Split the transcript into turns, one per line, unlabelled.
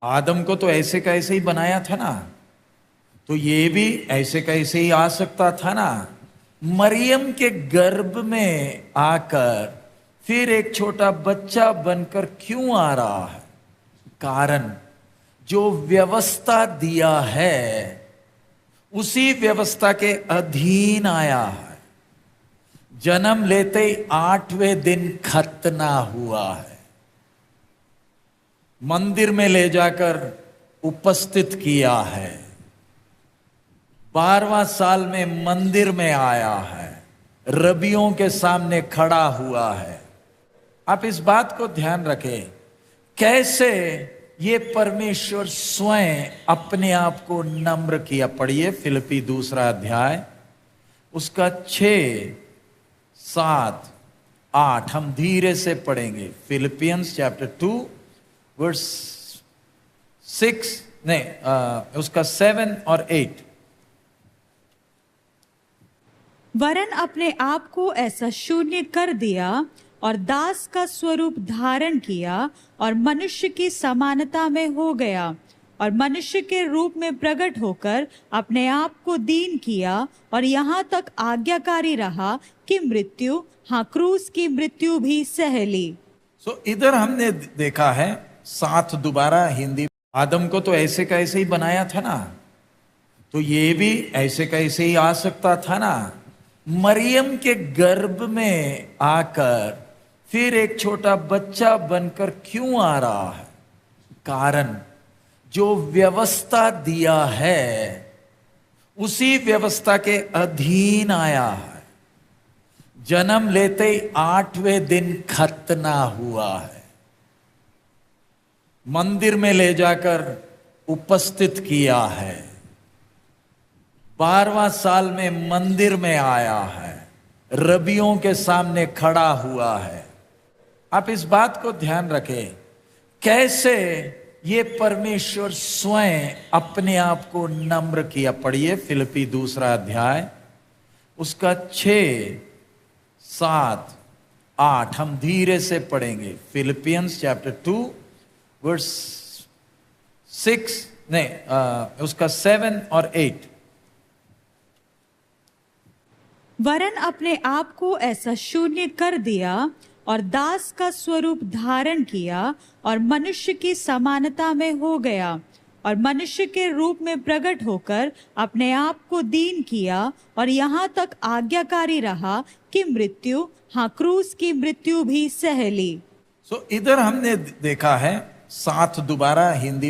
आदम को तो ऐसे का ऐसे ही बनाया था ना, तो ये भी ऐसे का ऐसे ही आ सकता था ना। मरियम के गर्भ में आकर फिर एक छोटा बच्चा बनकर क्यों आ रहा है? कारण जो व्यवस्था दिया है उसी व्यवस्था के अधीन आया है। जन्म लेते ही 8वें दिन खतना हुआ है, मंदिर में ले जाकर उपस्थित किया है, 12वां साल में मंदिर में आया है, रबियों के सामने खड़ा हुआ है। आप इस बात को ध्यान रखें, कैसे ये परमेश्वर स्वयं अपने आप को नम्र किया। पढ़िए फिलिप्पी 2 अध्याय उसका 6, 7, 8 हम धीरे से पढ़ेंगे। फिलिपियंस चैप्टर 2 वर्स 6 नहीं उसका 7 और 8।
वरन अपने आप को ऐसा शून्य कर दिया और दास का स्वरूप धारण किया और मनुष्य की समानता में हो गया और मनुष्य के रूप में प्रकट होकर अपने आप को दीन किया और यहाँ तक आज्ञाकारी रहा कि मृत्यु, हाँ क्रूस की मृत्यु भी सह ली।
इधर हमने देखा है साथ दोबारा हिंदी। आदम को तो ऐसे का ऐसे ही बनाया था ना, तो ये भी ऐसे का ऐसे ही आ सकता था ना। मरियम के गर्भ में आकर फिर एक छोटा बच्चा बनकर क्यों आ रहा है? कारण जो व्यवस्था दिया है उसी व्यवस्था के अधीन आया है। जन्म लेते ही 8वें दिन खतना हुआ है, मंदिर में ले जाकर उपस्थित किया है, 12वां साल में मंदिर में आया है, रबियों के सामने खड़ा हुआ है। आप इस बात को ध्यान रखें, कैसे ये परमेश्वर स्वयं अपने आप को नम्र किया। पढ़िए फिलिप्पी 2 अध्याय उसका 6, 7, 8 हम धीरे से पढ़ेंगे। फिलिपियंस चैप्टर 2 वर्स 6 नहीं उसका 7 और 8।
वरन अपने आप को ऐसा शून्य कर दिया और दास का स्वरूप धारण किया और मनुष्य की समानता में हो गया और मनुष्य के रूप में प्रकट होकर अपने आप को दीन किया और यहाँ तक आज्ञाकारी रहा कि मृत्यु, हाँ क्रूस की मृत्यु भी सह ली।
इधर हमने देखा है साथ दोबारा हिंदी